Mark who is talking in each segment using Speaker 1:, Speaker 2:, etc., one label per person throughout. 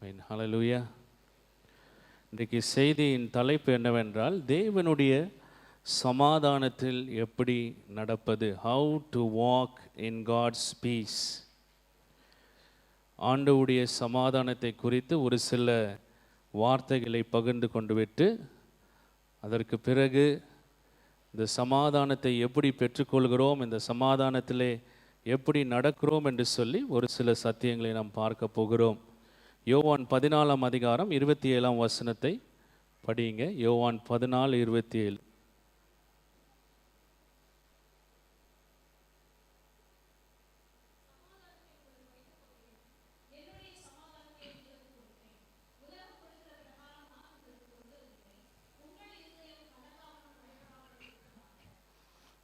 Speaker 1: ஹல்லேலூயா. இன்றைக்கு செய்தியின் தலைப்பு என்னவென்றால், தேவனுடைய சமாதானத்தில் எப்படி நடப்பது, how to walk in God's peace. ஆண்டவருடைய சமாதானத்தை குறித்து ஒரு சில வார்த்தைகளை பகிர்ந்து கொண்டு விட்டு, அதற்கு பிறகு இந்த சமாதானத்தை எப்படி பெற்றுக்கொள்கிறோம், இந்த சமாதானத்திலே எப்படி நடக்கிறோம் என்று சொல்லி ஒரு சில சத்தியங்களை நாம் பார்க்க போகிறோம். யோவான் 14ஆம் அதிகாரம் 27ஆம் வசனத்தை படியுங்க. யோவான் 14:27.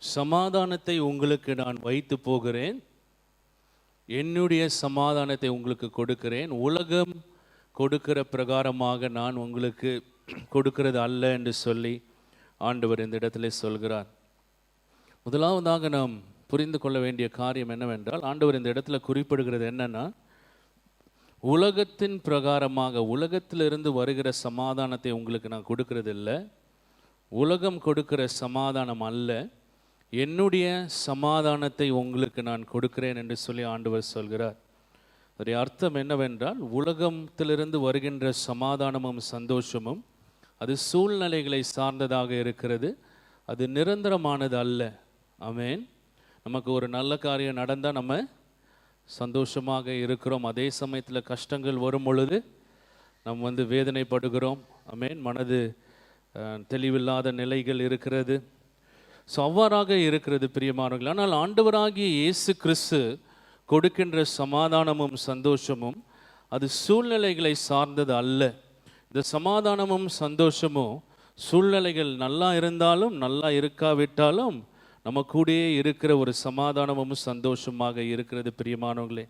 Speaker 1: சமாதானத்தை உங்களுக்கு நான் வைத்து போகிறேன், என்னுடைய சமாதானத்தை உங்களுக்கு கொடுக்கிறேன், உலகம் கொடுக்கிற பிரகாரமாக நான் உங்களுக்கு கொடுக்கிறது அல்ல என்று சொல்லி ஆண்டவர் இந்த இடத்துல சொல்கிறார். முதலாவதாக நாம் புரிந்து கொள்ள வேண்டிய காரியம் என்னவென்றால், ஆண்டவர் இந்த இடத்துல குறிப்பிடுகிறது என்னன்னா, உலகத்தின் பிரகாரமாக உலகத்திலிருந்து வருகிற சமாதானத்தை உங்களுக்கு நான் கொடுக்கிறது இல்லை, உலகம் கொடுக்கிற சமாதானம் அல்ல, என்னுடைய சமாதானத்தை உங்களுக்கு நான் கொடுக்கிறேன் என்று சொல்லி ஆண்டவர் சொல்கிறார். அதனுடைய அர்த்தம் என்னவென்றால், உலகத்திலிருந்து வருகின்ற சமாதானமும் சந்தோஷமும் அது சூழ்நிலைகளை சார்ந்ததாக இருக்கிறது, அது நிரந்தரமானது அல்ல. ஆமென். நமக்கு ஒரு நல்ல காரியம் நடந்தால் நம்ம சந்தோஷமாக இருக்கிறோம், அதே சமயத்தில் கஷ்டங்கள் வரும் பொழுது நம்ம வேதனைப்படுகிறோம். ஆமென். மனது தெளிவில்லாத நிலைகள் இருக்கிறது. ஸோ அவ்வாறாக இருக்கிறது பிரியமானவர்கள். ஆனால் ஆண்டவராகிய இயேசு கிறிஸ்து கொடுக்கின்ற சமாதானமும் சந்தோஷமும் அது சூழ்நிலைகளை சார்ந்தது அல்ல. இந்த சமாதானமும் சந்தோஷமும் சூழ்நிலைகள் நல்லா இருந்தாலும் நல்லா இருக்காவிட்டாலும் நம்ம கூடயே இருக்கிற ஒரு சமாதானமும் சந்தோஷமாக இருக்கிறது பிரியமானவர்களே.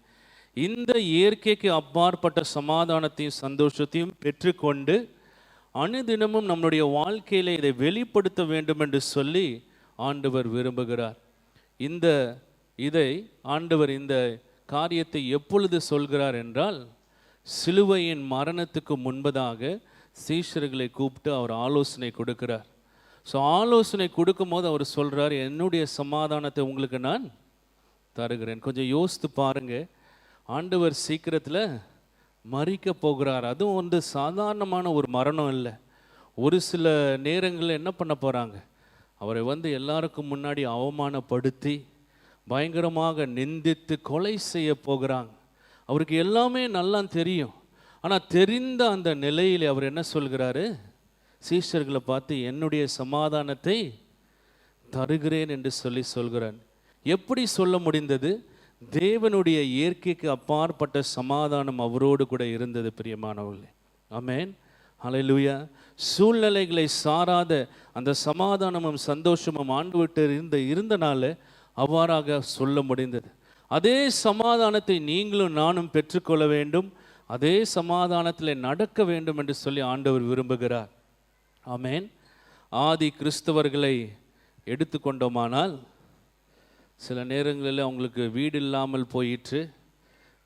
Speaker 1: இந்த இயற்கைக்கு அப்பாற்பட்ட சமாதானத்தையும் சந்தோஷத்தையும் பெற்றுக்கொண்டு அனுதினமும் நம்முடைய வாழ்க்கையில இதை வெளிப்படுத்த வேண்டும் என்று சொல்லி ஆண்டவர் விரும்புகிறார். இதை ஆண்டவர் இந்த காரியத்தை எப்பொழுது சொல்கிறார் என்றால், சிலுவையின் மரணத்துக்கு முன்பதாக சீஷர்களை கூப்பிட்டு அவர் ஆலோசனை கொடுக்கிறார். ஸோ ஆலோசனை கொடுக்கும் போது அவர் சொல்கிறார், என்னுடைய சமாதானத்தை உங்களுக்கு நான் தருகிறேன். கொஞ்சம் யோசித்து பாருங்க, ஆண்டவர் சீக்கிரத்தில் மரிக்க போகிறார். அதுவும் சாதாரணமான ஒரு மரணம் இல்லை. ஒரு சில நேரங்களில் என்ன பண்ண போகிறாங்க, அவரை எல்லாருக்கும் முன்னாடி அவமானப்படுத்தி பயங்கரமாக நிந்தித்து கொலை செய்ய போகிறாங்க. அவருக்கு எல்லாமே நல்லா தெரியும். ஆனால் தெரிந்த அந்த நிலையில் அவர் என்ன சொல்கிறாரு, சீஷர்களை பார்த்து என்னுடைய சமாதானத்தை தருகிறேன் என்று சொல்லி சொல்கிறார். எப்படி சொல்ல முடிந்தது? தேவனுடைய இயற்கைக்கு அப்பாற்பட்ட சமாதானம் அவரோடு கூட இருந்தது பிரியமானவர்களே. ஆமென். ஹல்லேலூயா. சூழ்நிலைகளை சாராத அந்த சமாதானமும் சந்தோஷமும் ஆண்டவர்கிட்ட இருந்தனால அவ்வாறாக சொல்ல முடிந்தது. அதே சமாதானத்தை நீங்களும் நானும் பெற்றுக்கொள்ள வேண்டும், அதே சமாதானத்தில் நடக்க வேண்டும் என்று சொல்லி ஆண்டவர் விரும்புகிறார். ஆமென். ஆதி கிறிஸ்தவர்களை எடுத்துக்கொண்டோமானால், சில நேரங்களில் அவங்களுக்கு வீடு இல்லாமல் போயிற்று,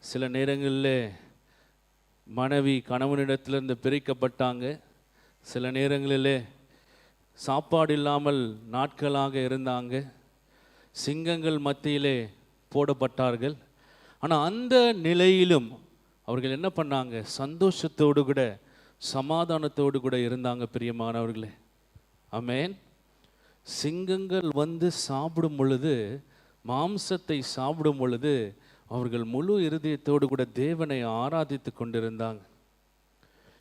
Speaker 1: சில நேரங்களில் மனைவி கணவனிடத்திலிருந்து பிரிக்கப்பட்டாங்க, சில நேரங்களிலே சாப்பாடு இல்லாமல் நாட்களாக இருந்தாங்க, சிங்கங்கள் மத்தியிலே போடப்பட்டார்கள். ஆனால் அந்த நிலையிலும் அவர்கள் என்ன பண்ணாங்க, சந்தோஷத்தோடு கூட சமாதானத்தோடு கூட இருந்தாங்க பிரியமானவர்களே. ஆமென். சிங்கங்கள் சாப்பிடும் பொழுது, மாம்சத்தை சாப்பிடும் பொழுது அவர்கள் முழு இருதயத்தோடு கூட தேவனை ஆராதித்து கொண்டிருந்தாங்க.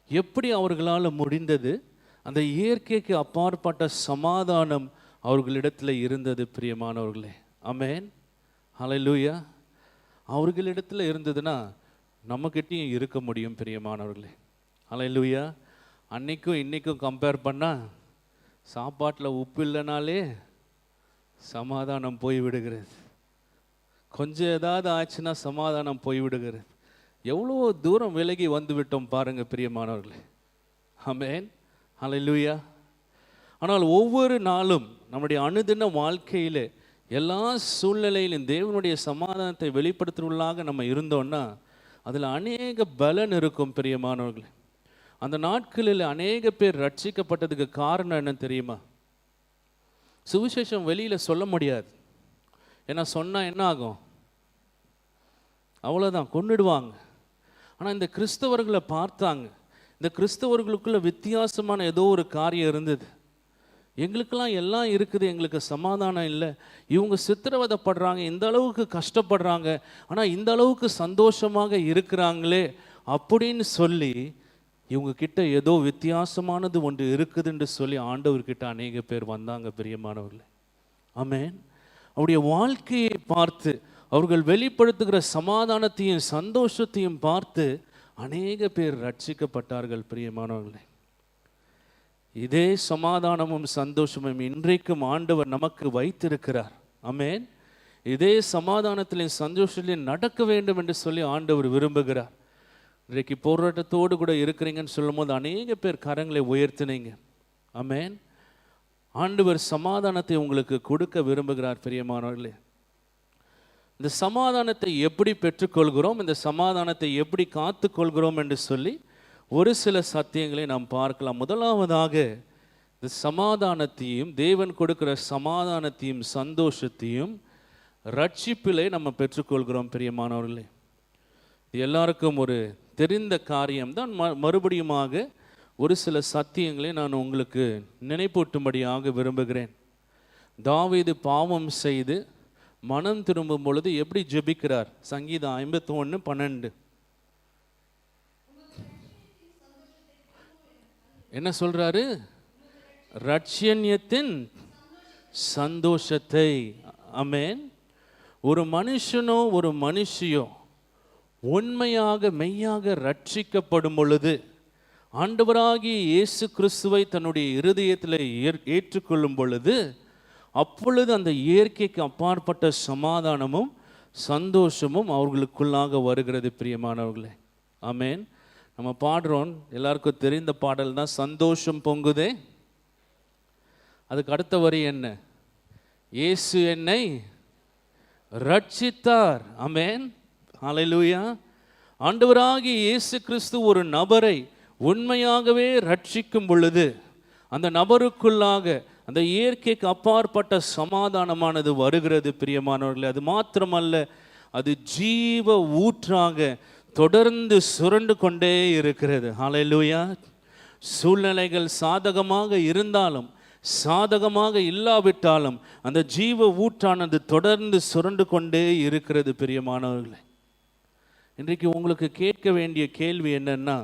Speaker 1: எப்படி அவர்களால் முடிந்தது? அந்த இயற்கைக்கு அப்பாற்பட்ட சமாதானம் அவர்களிடத்தில் இருந்தது பிரியமானவர்களே. ஆமென். ஹல்லேலூயா. அவர்களிடத்தில் இருந்ததுன்னா நம்மக்கிட்டையும் இருக்க முடியும் பிரியமானவர்களே. ஹல்லேலூயா. அன்னைக்கும் இன்னைக்கும் கம்பேர் பண்ணால் சாப்பாட்டில் உப்பு இல்லைனாலே சமாதானம் போய்விடுகிறது, கொஞ்சம் ஏதாவது ஆச்சுன்னா சமாதானம் போய்விடுகிறது. எவ்வளோ தூரம் விலகி வந்து விட்டோம் பாருங்க பிரியமானவர்களே. ஆமென். ஹல்லேலூயா. ஆனால் ஒவ்வொரு நாளும் நம்முடைய அனுதின வாழ்க்கையில் எல்லா சூழ்நிலையிலும் தேவனுடைய சமாதானத்தை வெளிப்படுத்துவதாக நம்ம இருந்தோம்னா அதில் அநேக பலன் இருக்கும் பிரியமானவர்களே. அந்த நாட்களில் அநேக பேர் ரட்சிக்கப்பட்டதுக்கு காரணம் என்ன தெரியுமா? சுவிசேஷம் வெளியில் சொல்ல முடியாது. ஏன்னா சொன்னால் என்ன ஆகும்? அவ்வளோதான், கொன்னுடுவாங்க. ஆனால் இந்த கிறிஸ்தவர்களை பார்த்தாங்க. இந்த கிறிஸ்தவர்களுக்குள்ள வித்தியாசமான ஏதோ ஒரு காரியம் இருந்தது. எங்களுக்கெல்லாம் எல்லாம் இருக்குது, எங்களுக்கு சமாதானம் இல்லை, இவங்க சித்திரவதைப்படுறாங்க, இந்த அளவுக்கு கஷ்டப்படுறாங்க, ஆனால் இந்த அளவுக்கு சந்தோஷமாக இருக்கிறாங்களே அப்படின்னு சொல்லி இவங்க கிட்ட ஏதோ வித்தியாசமானது ஒன்று இருக்குதுன்னு சொல்லி ஆண்டவர்கிட்ட அநேக பேர் வந்தாங்க பிரியமானவர்களே. ஆமென். அவருடைய வாழ்க்கையை பார்த்து, அவர்கள் வெளிப்படுத்துகிற சமாதானத்தையும் சந்தோஷத்தையும் பார்த்து அநேக பேர் ரட்சிக்கப்பட்டார்கள் பிரியமானவர்களே. இதே சமாதானமும் சந்தோஷமும் இன்றைக்கும் ஆண்டவர் நமக்கு வைத்திருக்கிறார். ஆமென். இதே சமாதானத்திலையும் சந்தோஷத்திலையும் நடக்க வேண்டும் என்று சொல்லி ஆண்டவர் விரும்புகிறார். இன்றைக்கு போராட்டத்தோடு கூட இருக்கிறீங்கன்னு சொல்லும் போது அநேக பேர் கரங்களை உயர்த்தினீங்க. ஆமென். ஆண்டவர் சமாதானத்தை உங்களுக்கு கொடுக்க விரும்புகிறார் பிரியமானவர்களே. இந்த சமாதானத்தை எப்படி பெற்றுக்கொள்கிறோம், இந்த சமாதானத்தை எப்படி காத்துக்கொள்கிறோம் என்று சொல்லி ஒரு சில சத்தியங்களை நாம் பார்க்கலாம். முதலாவதாக இந்த சமாதானத்தையும், தேவன் கொடுக்கிற சமாதானத்தையும் சந்தோஷத்தையும் ரட்சிப்பிலே நம்ம பெற்றுக்கொள்கிறோம் பிரியமானவர்களே. இது எல்லாருக்கும் ஒரு தெரிந்த காரியம்தான். மறுபடியுமாக ஒரு சில சத்தியங்களை நான் உங்களுக்கு நினைப்பூட்டும்படியாக விரும்புகிறேன். தாவீது பாவம் செய்து மனம் திரும்பும் பொழுது எப்படி ஜெபிக்கிறார்? சங்கீதம் 51:12 என்ன சொல்றாரு? ரட்சண்யத்தின் சந்தோஷத்தை. ஆமென். ஒரு மனுஷனோ ஒரு மனுஷியோ உண்மையாக மெய்யாக ரட்சிக்கப்படும் பொழுது, ஆண்டவராகிய இயேசு கிறிஸ்துவை தன்னுடைய இருதயத்தில் ஏற்றுக்கொள்ளும் பொழுது, அப்பொழுது அந்த இயற்கைக்கு அப்பாற்பட்ட சமாதானமும் சந்தோஷமும் அவர்களுக்குள்ளாக வருகிறது பிரியமானவர்களே. ஆமென். நம்ம பாடுறோம், எல்லாருக்கும் தெரிந்த பாடல் தான், சந்தோஷம் பொங்குதே. அதுக்கு அடுத்த வரி என்ன? இயேசு என்னை ரட்சித்தார். ஆமென். ஹல்லேலூயா. ஆண்டவராகிய இயேசு கிறிஸ்து ஒரு நபரை உண்மையாகவே ரட்சிக்கும் பொழுது அந்த நபருக்குள்ளாக அந்த இயற்கைக்கு அப்பாற்பட்ட சமாதானமானது வருகிறது பிரியமானவர்களே. அது மாத்திரமல்ல, அது ஜீவ ஊற்றாக தொடர்ந்து சுரண்டு கொண்டே இருக்கிறது. ஹல்லேலூயா. சூழ்நிலைகள் சாதகமாக இருந்தாலும் சாதகமாக இல்லாவிட்டாலும் அந்த ஜீவ ஊற்றானது தொடர்ந்து சுரண்டு கொண்டே இருக்கிறது பிரியமானவர்களே. இன்றைக்கு உங்களுக்கு கேட்க வேண்டிய கேள்வி என்னன்னா,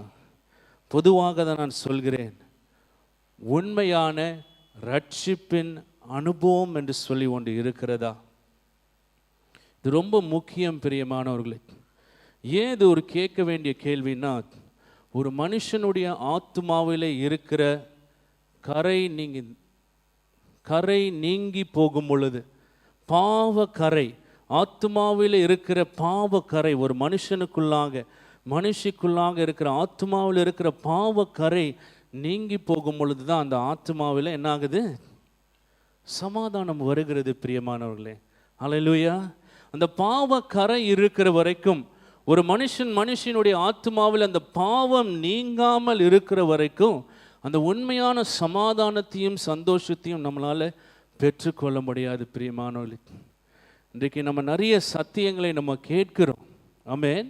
Speaker 1: பொதுவாக தான் நான் சொல்கிறேன், உண்மையான ரட்சிப்பின் அனுபவம் என்று சொல்லி ஒன்று இருக்கிறதா? இது ரொம்ப முக்கியம் பிரியமானவர்களே. ஏன் இது ஒரு கேட்க வேண்டிய கேள்வின்னா, ஒரு மனுஷனுடைய ஆத்மாவிலே இருக்கிற கரை நீங்கி போகும் பொழுது, பாவ கரை, ஆத்மாவில் இருக்கிற பாவ கரை, ஒரு மனுஷிக்குள்ளாக இருக்கிற ஆத்மாவில் இருக்கிற பாவ கரை நீங்கி போகும் பொழுது தான் அந்த ஆத்மாவில் என்ன ஆகுது? சமாதானம் வருகிறது பிரியமானவர்களே. ஹல்லேலூயா. அந்த பாவ கரை இருக்கிற வரைக்கும், ஒரு மனுஷனுடைய ஆத்மாவில் அந்த பாவம் நீங்காமல் இருக்கிற வரைக்கும் அந்த உண்மையான சமாதானத்தையும் சந்தோஷத்தையும் நம்மளால் பெற்றுக்கொள்ள முடியாது பிரியமானவர்களே. இன்றைக்கு நம்ம நிறைய சத்தியங்களை நம்ம கேட்கிறோம். ஆமென்.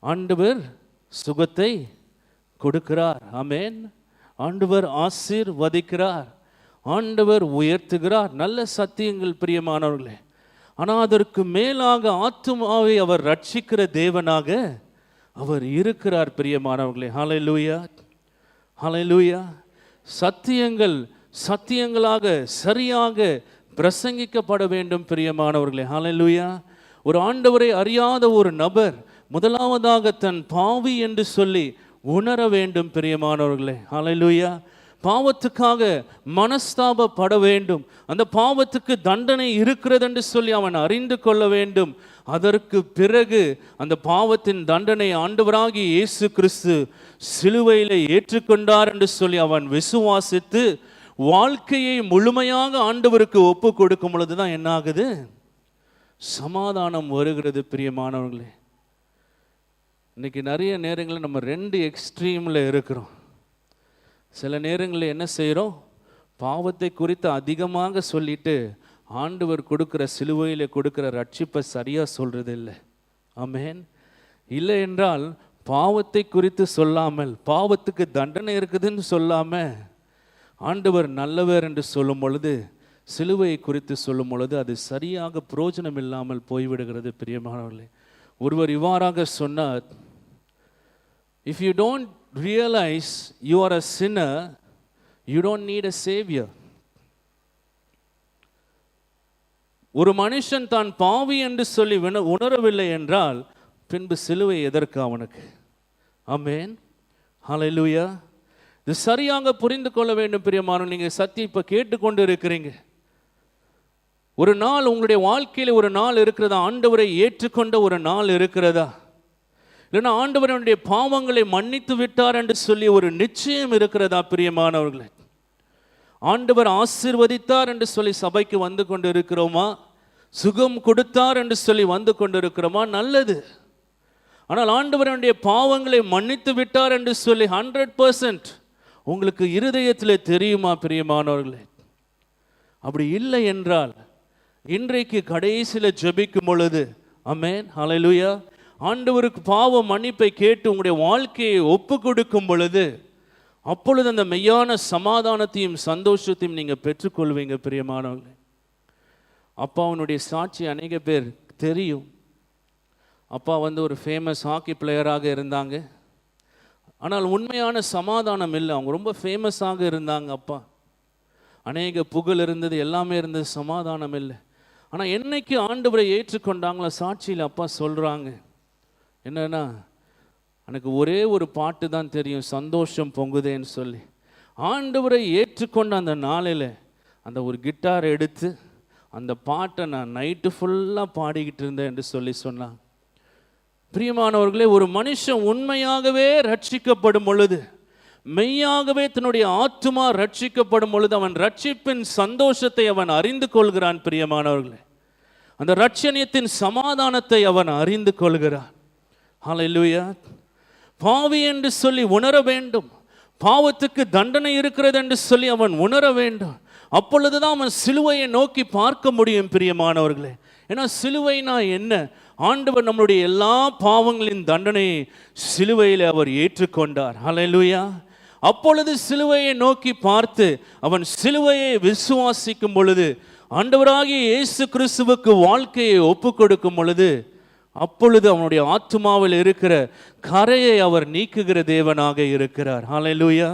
Speaker 1: ஆண்டவர் சுகத்தை கொடுக்கிறார். ஆமென். ஆண்டவர் ஆசீர்வதிக்கிறார், ஆண்டவர் உயர்த்துகிறார். நல்ல சத்தியங்கள் பிரியமானவர்களே. ஆனால் அதற்கு மேலாக ஆத்துமாவை அவர் ரட்சிக்கிற தேவனாக அவர் இருக்கிறார் பிரியமானவர்களே. ஹல்லேலூயா. ஹல்லேலூயா. சத்தியங்களாக சரியாக பிரசங்கிக்கப்பட வேண்டும் பிரியமானவர்களே. ஹல்லேலூயா. ஒரு ஆண்டவரை அறியாத ஒரு நபர் முதலாவதாக தன் பாவி என்று சொல்லி உணர வேண்டும் பிரியமானவர்களே. ஹல்லேலூயா. பாவத்துக்காக மனஸ்தாபப்பட வேண்டும், அந்த பாவத்துக்கு தண்டனை இருக்கிறது என்று சொல்லி அவன் அறிந்து கொள்ள வேண்டும். அதற்கு பிறகு அந்த பாவத்தின் தண்டனை ஆண்டவராகிய இயேசு கிறிஸ்து சிலுவையில் ஏற்றுக்கொண்டார் என்று சொல்லி அவன் விசுவாசித்து வாழ்க்கையை முழுமையாக ஆண்டவருக்கு ஒப்பு கொடுக்கும் பொழுதுதான் என்ன ஆகுது? சமாதானம் வருகிறது பிரியமானவர்களே. இன்னைக்கு நிறைய நேரங்களில் நம்ம 2 எக்ஸ்ட்ரீமில் இருக்கிறோம். சில நேரங்களில் என்ன செய்கிறோம், பாவத்தை குறித்து அதிகமாக சொல்லிட்டு ஆண்டவர் கொடுக்குற சிலுவையில் கொடுக்குற ரட்சிப்பை சரியாக சொல்கிறது இல்லை. ஆமென். இல்லை என்றால் பாவத்தை குறித்து சொல்லாமல், பாவத்துக்கு தண்டனை இருக்குதுன்னு சொல்லாமல், ஆண்டவர் நல்லவர் என்று சொல்லும் பொழுது, சிலுவையை குறித்து சொல்லும் பொழுது அது சரியாக பிரயோஜனம் இல்லாமல் போய்விடுகிறது. பிரியமானவர்களே, ஒருவர் இவ்வாறாக சொன்னார், if you don't realize you are a sinner, you don't need a savior. ஒரு மனுஷன் தான் பாவி என்று சொல்லி உணரவில்லை என்றால் பின்பு சிலுவை எதற்கு அவனுக்கு? ஆமென். ஹல்லேலூயா. இது சரியாக புரிந்து கொள்ள வேண்டும் பிரியமானவர்களே. நீங்கள் சத்தியம் இப்போ கேட்டுக்கொண்டு இருக்கிறீங்க. ஒரு நாள் உங்களுடைய வாழ்க்கையில் ஒரு நாள் இருக்கிறதா, ஆண்டவரை ஏற்றுக்கொண்ட ஒரு நாள் இருக்கிறதா, இல்லைன்னா ஆண்டவருடைய பாவங்களை மன்னித்து விட்டார் என்று சொல்லி ஒரு நிச்சயம் இருக்கிறதா? பிரியமானவர்களே, ஆண்டவர் ஆசீர்வதித்தார் என்று சொல்லி சபைக்கு வந்து கொண்டு இருக்கிறோமா? சுகம் கொடுத்தார் என்று சொல்லி வந்து கொண்டு இருக்கிறோமா? நல்லது. ஆனால் ஆண்டவருடைய பாவங்களை மன்னித்து விட்டார் என்று சொல்லி 100% உங்களுக்கு இருதயத்தில் தெரியுமா? பிரியமானவர்களே, அப்படி இல்லை என்றால் இன்றைக்கு கடைசியில் ஜெபிக்கும் பொழுது, ஆமென், ஹல்லேலூயா, ஆண்டவருக்கு பாவ மன்னிப்பை கேட்டு உங்களுடைய வாழ்க்கையை ஒப்பு கொடுக்கும் பொழுது, அப்பொழுது அந்த மெய்யான சமாதானத்தையும் சந்தோஷத்தையும் நீங்கள் பெற்றுக்கொள்வீங்க. பிரியமானவர்களே, அப்பாவுடைய சாட்சி அநேக பேர் தெரியும். அப்பா ஒரு ஃபேமஸ் ஹாக்கி பிளேயராக இருந்தாங்க. ஆனால் உண்மையான சமாதானம் இல்லை. அவங்க ரொம்ப ஃபேமஸாக இருந்தாங்க. அப்பா அநேக புகழ் இருந்தது, எல்லாமே இருந்தது, சமாதானம் இல்லை. ஆனால் என்னைக்கு ஆண்டவரை ஏற்றுக்கொண்டாங்களோ சாட்சியில் அப்பா சொல்கிறாங்க, என்னன்னா, எனக்கு ஒரே ஒரு பாட்டு தான் தெரியும், சந்தோஷம் பொங்குதேன்னு சொல்லி. ஆண்டவரை ஏற்றுக்கொண்ட அந்த நாளில் அந்த ஒரு கிட்டார் எடுத்து அந்த பாட்டை நான் நைட்டு ஃபுல்லாக பாடிக்கிட்டு இருந்தேன் என்று சொல்லி சொன்னாங்க. பிரியமானவர்களே, ஒரு மனுஷன் உண்மையாகவே ரட்சிக்கப்படும் பொழுது, மெய்யாகவே தன்னுடைய ஆத்துமா ரட்சிக்கப்படும் பொழுது, அவன் ரட்சிப்பின் சந்தோஷத்தை அவன் அறிந்து கொள்கிறான். பிரியமானவர்களே, அந்த ரட்சணியத்தின் சமாதானத்தை அவன் அறிந்து கொள்கிறான். ஹல்லேலூயா. பாவி என்று சொல்லி உணர வேண்டும், பாவத்துக்கு தண்டனை இருக்கிறது என்று சொல்லி அவன் உணர வேண்டும். அப்பொழுதுதான் அவன் சிலுவையை நோக்கி பார்க்க முடியும். பிரியமானவர்களே, ஏன்னா சிலுவைனா என்ன? ஆண்டவர் நம்மளுடைய எல்லா பாவங்களின் தண்டனையை சிலுவையில் அவர் ஏற்றுக்கொண்டார். ஹல்லேலூயா. அப்பொழுது சிலுவையை நோக்கி பார்த்து அவன் சிலுவையை விசுவாசிக்கும் பொழுது, ஆண்டவராகிய இயேசு கிறிஸ்துவுக்கு வாழ்க்கையை ஒப்பு கொடுக்கும் பொழுது, அப்பொழுது அவனுடைய ஆத்துமாவில் இருக்கிற கரையை அவர் நீக்குகிற தேவனாக இருக்கிறார். ஹல்லேலூயா,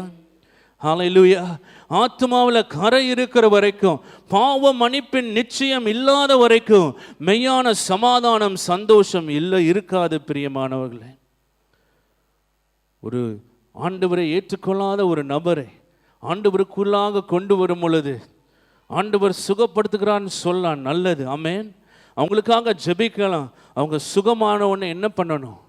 Speaker 1: ஹல்லேலூயா. ஆத்துமாவில் கரை இருக்கிற வரைக்கும், பாவ மன்னிப்பின் நிச்சயம் இல்லாத வரைக்கும் மெய்யான சமாதானம் சந்தோஷம் இருக்காது. பிரியமானவர்களே, ஒரு ஆண்டவரை ஏற்றுக்கொள்ளாத ஒரு நபரை ஆண்டவருக்குள்ளாக கொண்டு வரும் பொழுது ஆண்டவர் சுகப்படுத்துகிறான்னு சொல்லலாம், நல்லது, ஆமென். அவங்களுக்காக ஜெபிக்கலாம். அவங்க சுகமான உடனே என்ன பண்ணணும்?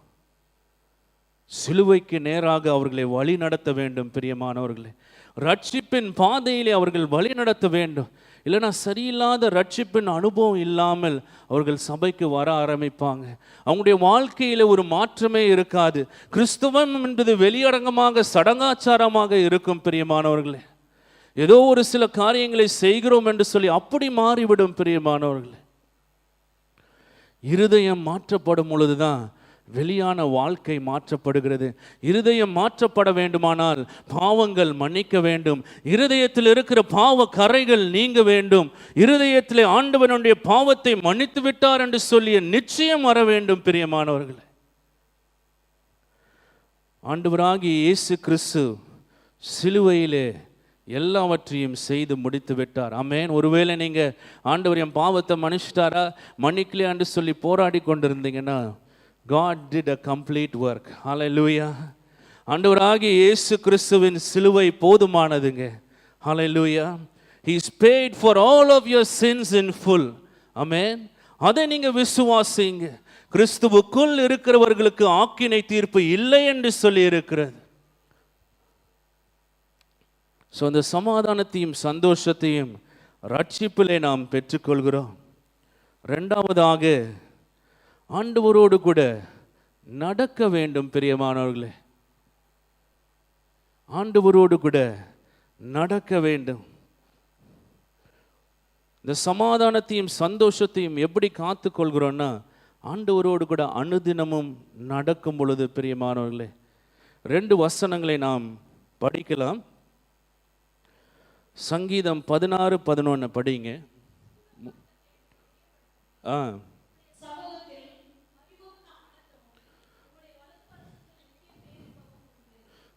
Speaker 1: சிலுவைக்கு நேராக அவர்களை வழி நடத்த வேண்டும். பிரியமானவர்களே, ரட்சிப்பின் பாதையிலே அவர்கள் வழி நடத்த வேண்டும். இல்லைனா சரியில்லாத ரட்சிப்பின் அனுபவம் இல்லாமல் அவர்கள் சபைக்கு வர ஆரம்பிப்பாங்க. அவங்களுடைய வாழ்க்கையில் ஒரு மாற்றமே இருக்காது. கிறிஸ்துவம் என்பது வெளியரங்கமாக சடங்காச்சாரமாக இருக்கும். பிரியமானவர்களே, ஏதோ ஒரு சில காரியங்களை செய்கிறோம் என்று சொல்லி அப்படி மாறிவிடும். பிரியமானவர்களே, இருதயம் மாற்றப்படும் பொழுதுதான் வெளியான வாழ்க்கை மாற்றப்படுகிறது. இருதயம் மாற்றப்பட வேண்டுமானால் பாவங்கள் மன்னிக்க வேண்டும். இருதயத்தில் இருக்கிற பாவ கரைகள் நீங்க வேண்டும். இருதயத்தில் ஆண்டவனுடைய பாவத்தை மன்னித்து விட்டார் என்று சொல்லிய நிச்சயம் வர வேண்டும். பிரியமானவர்களே, ஆண்டவராகிய இயேசு கிறிஸ்து சிலுவையிலே எல்லாவற்றையும் செய்து முடித்து விட்டார். ஆமென். ஒருவேளை நீங்கள் ஆண்டவர் என் பாவத்தை மன்னிச்சிட்டாரா, மன்னிக்கலையான்னு சொல்லி போராடி கொண்டிருந்தீங்கன்னா, God did a complete work. Hallelujah. ஆண்டவராகிய இயேசு கிறிஸ்துவின் சிலுவை போதுமானதுங்க. Hallelujah. He's paid for all of your sins in full. Amen. அதை நீங்க விசுவாசிங்க. கிறிஸ்துவுக்குள் இருக்கிறவர்களுக்கு ஆக்கினை தீர்ப்பு இல்லை என்று சொல்லி இருக்கிறது. ஸோ அந்த சமாதானத்தையும் சந்தோஷத்தையும் ரட்சிப்பிலே நாம் பெற்றுக்கொள்கிறோம். ரெண்டாவதாக, ஆண்டவரோடு கூட நடக்க வேண்டும் பிரியமானவர்களே. ஆண்டவரோடு கூட நடக்க வேண்டும். இந்த சமாதானத்தையும் சந்தோஷத்தையும் எப்படி காத்து கொள்கிறோன்னா, ஆண்டவரோடு கூட அனுதினமும் நடக்கும் பொழுது பிரியமானவர்களே. 2 வசனங்களை நாம் படிக்கலாம். சங்கீதம் 16:11 படிங்க.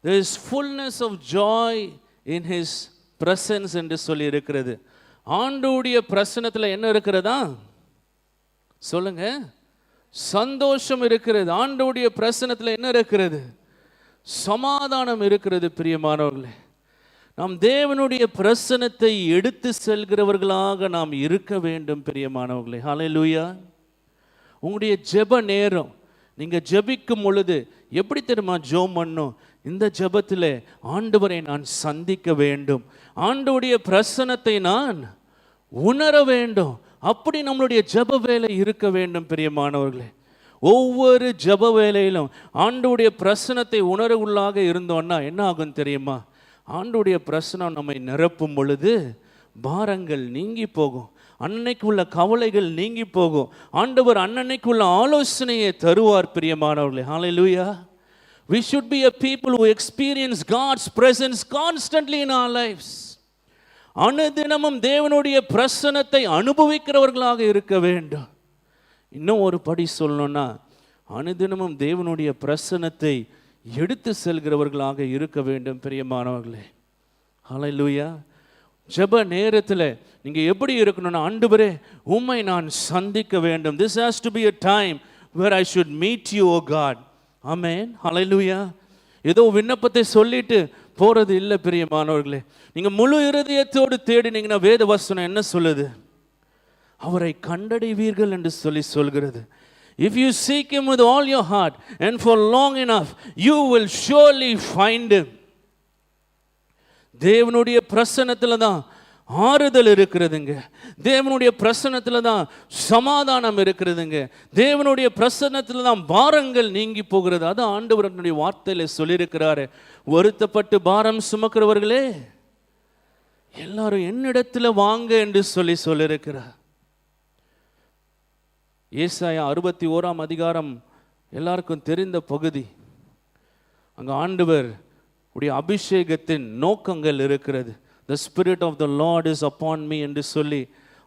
Speaker 1: There is fullness of joy in his presence என்று சொல்லி இருக்கிறது. ஆண்டவருடைய பிரசன்னத்தில் என்ன இருக்கிறதா சொல்லுங்க? சந்தோஷம் இருக்கிறது. ஆண்டவருடைய பிரசன்னத்தில் என்ன இருக்கிறது? சமாதானம் இருக்கிறது. பிரியமானவர்களே, நாம் தேவனுடைய பிரசன்னத்தை எடுத்து செல்கிறவர்களாக நாம் இருக்க வேண்டும் பிரியமானவர்களே. ஹல்லேலூயா. உங்களுடைய ஜெப நேரம், நீங்க ஜெபிக்கும் பொழுது எப்படி தெரியுமா ஜெபம் பண்ணணும்? இந்த ஜெபத்தில் ஆண்டவரை நான் சந்திக்க வேண்டும், ஆண்டவருடைய பிரசன்னத்தை நான் உணர வேண்டும். அப்படி நம்மளுடைய ஜெப வேலை இருக்க வேண்டும் பிரியமானவர்களே. ஒவ்வொரு ஜெப வேலையிலும் ஆண்டவருடைய பிரசன்னத்தை உணர உள்ளாக இருந்தோம்னா என்ன ஆகும் தெரியுமா? ஆண்டவருடைய பிரசன்னம் நம்மை நிரப்பும் பொழுது பாரங்கள் நீங்கி போகும், அன்னைக்கு உள்ள கவலைகள் நீங்கி போகும். ஆண்டவர் அன்னைக்கு உள்ள ஆலோசனையை தருவார் பிரியமானவர்களே. ஹல்லேலூயா. We should be a people who experience God's presence constantly in our lives. அனுதினமும் தேவனுடைய பிரசன்னத்தை அனுபவிக்கிறவர்களாக இருக்க வேண்டும். இன்னும் ஒரு படி சொல்லணும்னா, அனுதினமும் தேவனுடைய பிரசன்னத்தை எடுத்து செல்கிறவர்களாக இருக்க வேண்டும் பிரியமானவர்களே. ஹல்லேலூயா. ஜெப நேரத்தில் நீங்க எப்படி இருக்கணும்னா, ஆண்டவரே உம்மை நான் சந்திக்க வேண்டும். This has to be a time where I should meet you, O God. ஆமென். ஹல்லேலூயா. ஏதோ விண்ணப்பத்தை சொல்லிட்டு போறது இல்லை பிரியமானவர்களே. நீங்க முழு இருதயத்தோடு தேடினீங்கன்னா வேத வசனம் என்ன சொல்லுது? அவரை கண்டடைவீர்கள் என்று சொல்கிறது. If you seek him with all your heart and for long enough, you will surely find him. தேவனுடைய பிரசன்னத்தில் தான் ஆறுதல் இருக்கிறதுங்க. தேவனுடைய பிரசன்னத்தில் தான் சமாதானம் இருக்கிறதுங்க. தேவனுடைய பிரசன்னத்தில் தான் பாரங்கள் நீங்கி போகிறது. அது ஆண்டவருடைய வார்த்தையில சொல்லியிருக்கிறாரு. வருத்தப்பட்டு பாரம் சுமக்கிறவர்களே எல்லாரும் என்னிடத்துல வாங்க என்று சொல்லியிருக்கிறார். ஏசாயா 61ஆம் அதிகாரம் எல்லாருக்கும் தெரிந்த பகுதி. அங்க ஆண்டவர் உடைய அபிஷேகத்தின் நோக்கங்கள் இருக்கிறது. The Spirit of the Lord is upon me என்று சொல்லி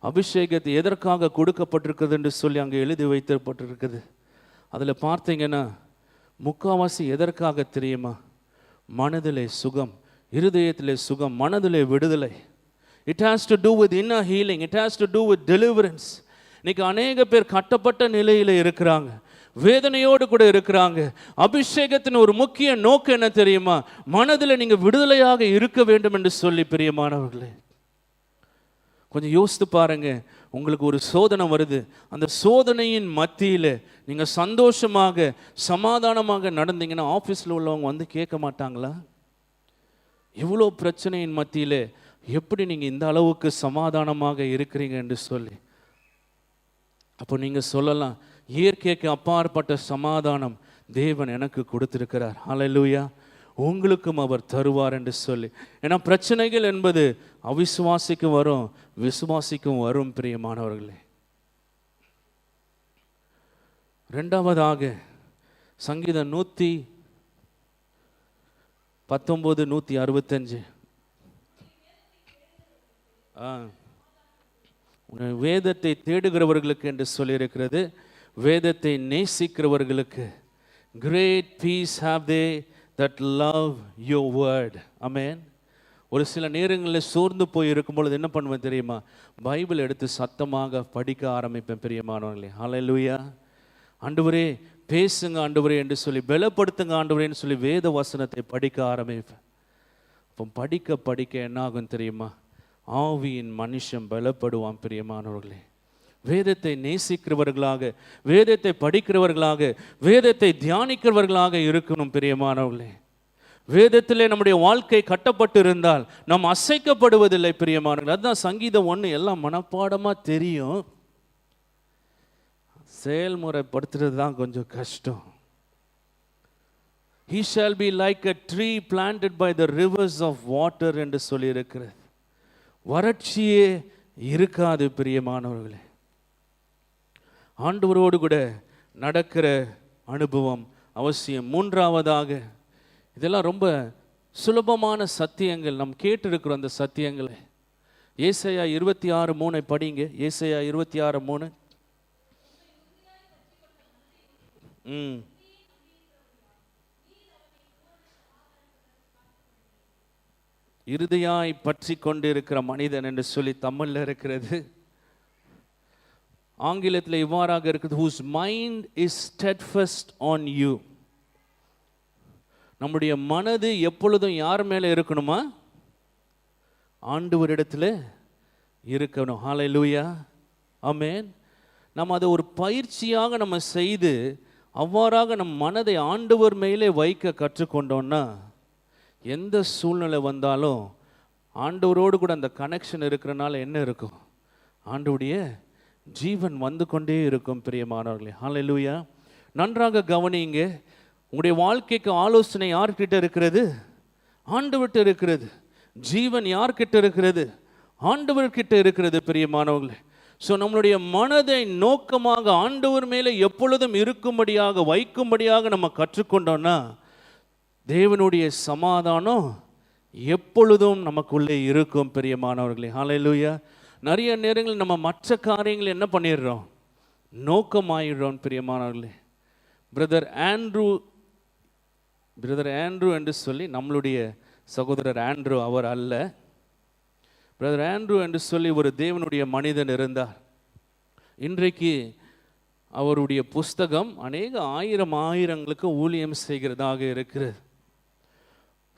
Speaker 1: அபிஷேகத்தை எதற்காக கொடுக்கப்பட்டிருக்கிறது என்று சொல்லி அங்கே எழுதி வைத்திருப்பட்டிருக்குது. அதில் பார்த்தீங்கன்னா முக்காவாசி எதற்காக தெரியுமா? மனதிலே சுகம், இருதயத்திலே சுகம், மனதிலே விடுதலை. It has to do with inner healing. It has to do with deliverance. இன்னைக்கு அநேக பேர் கட்டப்பட்ட நிலையில் இருக்கிறாங்க, வேதனையோடு கூட இருக்கிறாங்க. அபிஷேகத்தின் ஒரு முக்கிய நோக்கம் என்ன தெரியுமா? மனதில் நீங்க விடுதலையாக இருக்க வேண்டும் என்று சொல்லி பிரியமானவர்களே, கொஞ்சம் யோசித்து பாருங்க. உங்களுக்கு ஒரு சோதனை வருது, அந்த சோதனையின் மத்தியில் நீங்க சந்தோஷமாக சமாதானமாக நடந்தீங்கன்னா ஆஃபீஸில் உள்ளவங்க வந்து கேட்க மாட்டாங்களா? இவ்வளோ பிரச்சனையின் மத்தியில் எப்படி நீங்க இந்த அளவுக்கு சமாதானமாக இருக்கிறீங்க என்று சொல்லி. அப்போ நீங்க சொல்லலாம், இயற்கைக்கு அப்பாற்பட்ட சமாதானம் தேவன் எனக்கு கொடுத்திருக்கிறார். ஹல்லேலூயா. உங்களுக்கும் அவர் தருவார் என்று சொல்லி. ஏன்னா பிரச்சனைகள் என்பது அவிசுவாசிக்கும் வரும், விசுவாசிக்கும் வரும் பிரியமானவர்களே. 2வதாக சங்கீதம் 119 165. வேதத்தை தேடுகிறவர்களுக்கு என்று சொல்லியிருக்கிறது. வேதத்தை நேசிக்கிறவர்களுக்கு great peace have they that love your word. Amen. ஒரு சில நேரங்களில் சோர்ந்து போய் இருக்கும் பொழுது என்ன பண்ணுவேன் தெரியுமா? பைபிள் எடுத்து சத்தமாக படிக்க ஆரம்பிப்பேன் பிரியமானவர்களே. ஹல்லேலூயா. ஆண்டவரே பேசுங்க ஆண்டவரே என்று சொல்லி, பலப்படுத்துங்க ஆண்டவரேன்னு சொல்லி வேத வசனத்தை படிக்க ஆரம்பிப்பேன். அப்போ படிக்க படிக்க என்ன ஆகும் தெரியுமா? ஆவியின் மனுஷன் பலப்படுவான் பிரியமானவர்களே. வேதத்தை நேசிக்கிறவர்களாக, வேதத்தை படிக்கிறவர்களாக, வேதத்தை தியானிக்கிறவர்களாக இருக்கணும் பிரியமானவர்களே. வேதத்திலே நம்முடைய வாழ்க்கை கட்டப்பட்டு இருந்தால் நாம் அசைக்கப்படுவதில்லை பிரியமானவர்களே. அதுதான் சங்கீதம் 1 எல்லாம் மனப்பாடமா தெரியும், செயல்முறைப்படுத்துறது தான் கொஞ்சம் கஷ்டம். He shall be like a tree planted by the rivers of water என்று சொல்லியிருக்கிறது. வறட்சியே இருக்காது பிரியமானவர்களே. ஆண்டவரோடு கூட நடக்கிற அனுபவம் அவசியம். மூன்றாவதாக, இதெல்லாம் ரொம்ப சுலபமான சத்தியங்கள், நாம் கேட்டிருக்கிறோம் அந்த சத்தியங்களை. ஏசாயா 26:3 படிங்க. ஏசாயா 26:3. இறுதியாய் பற்றி கொண்டிருக்கிற மனிதன் என்று சொல்லி தமிழ்ல இருக்கிறது. ஆங்கிலத்தில் இவ்வாறாக இருக்குது, whose mind is steadfast on you. நம்முடைய மனது எப்பொழுதும் யார் மேலே இருக்கணுமா? ஆண்டவரிடத்தில் இருக்கணும். ஹல்லேலூயா, ஆமென். நம்ம அதை ஒரு பயிற்சியாக நம்ம செய்து அவ்வாறாக நம் மனதை ஆண்டவர் மேலே வைக்க கற்றுக்கொண்டோம்னா, எந்த சூழ்நிலை வந்தாலும் ஆண்டவரோடு கூட அந்த கனெக்ஷன் இருக்கிறனால என்ன இருக்கும்? ஆண்டவருடைய ஜீவன் வந்து கொண்டே இருக்கும் பிரியமானவர்களே. ஹல்லேலூயா. நன்றாக கவனிங்க. உங்களுடைய வாழ்க்கைக்கு ஆலோசனை யார்கிட்ட இருக்கிறது? ஆண்டவர்கிட்ட இருக்கிறது. ஜீவன் யார்கிட்ட இருக்கிறது? ஆண்டவர்கிட்ட இருக்கிறது பிரியமானவர்களே. ஸோ நம்மளுடைய மனதை நோக்கமாக ஆண்டவர் மேலே எப்பொழுதும் இருக்கும்படியாக வைக்கும்படியாக நம்ம கற்றுக்கொண்டோம்னா, தேவனுடைய சமாதானம் எப்பொழுதும் நமக்குள்ளே இருக்கும் பிரியமானவர்களே. ஹல்லேலூயா. நிறைய நேரங்களில் நம்ம மற்ற காரியங்கள் என்ன பண்ணிடுறோம்? நோக்கமாயிடுறோம் பிரியமானவர்களே. பிரதர் ஆண்ட்ரூ என்று சொல்லி, நம்மளுடைய சகோதரர் ஆண்ட்ரூ அவர் அல்ல, பிரதர் ஆண்ட்ரூ என்று சொல்லி ஒரு தேவனுடைய மனிதன் இருந்தார். இன்றைக்கு அவருடைய புஸ்தகம் அநேக ஆயிரங்களுக்கு ஊழியம் செய்கிறதாக இருக்கிறது.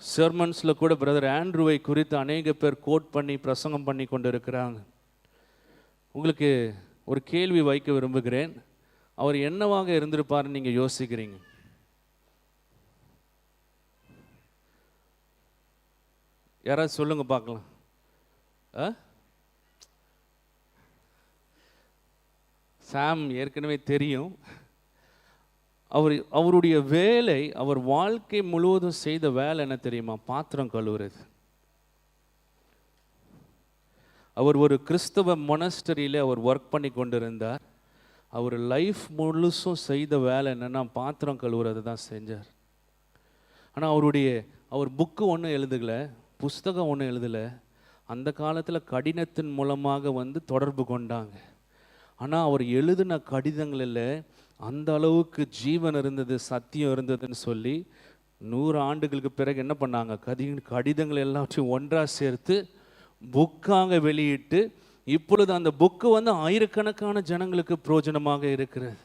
Speaker 1: சர்மன்ஸில் கூட பிரதர் ஆண்ட்ரூவை குறித்து அநேக பேர் கோட் பண்ணி பிரசங்கம் பண்ணி கொண்டு இருக்கிறாங்க. உங்களுக்கு ஒரு கேள்வி வைக்க விரும்புகிறேன். அவர் என்னவாக இருந்திருப்பார்னு நீங்கள் யோசிக்கிறீங்க? யாராவது சொல்லுங்க பார்க்கலாம். சாம் ஏற்கனவே தெரியும். அவருடைய வேலை, அவர் வாழ்க்கை முழுவதும் செய்த வேலை என்ன தெரியுமா? பாத்திரம் கழுவுறது. அவர் ஒரு கிறிஸ்தவ மொனஸ்டரியில் அவர் ஒர்க் பண்ணி கொண்டிருந்தார். அவர் லைஃப் முழுசும் செய்த வேலை என்னென்னா பாத்திரம் கழுவுறது தான் செஞ்சார். ஆனால் அவர் புக்கு ஒன்றும் எழுதலை, புஸ்தகம் ஒன்றும் எழுதலை. அந்த காலத்தில் கடிதத்தின் மூலமாக தொடர்பு கொண்டாங்க. ஆனால் அவர் எழுதின கடிதங்களில் அந்த அளவுக்கு ஜீவன் இருந்தது, சத்தியம் இருந்ததுன்னு சொல்லி 100 ஆண்டுகளுக்கு பிறகு என்ன பண்ணாங்க? கடிதங்கள் எல்லாத்தையும் ஒன்றாக சேர்த்து புக்காக வெளியிட்டு, இப்பொழுது அந்த புக்கு ஆயிரக்கணக்கான ஜனங்களுக்கு பிரயோஜனமாக இருக்கிறது.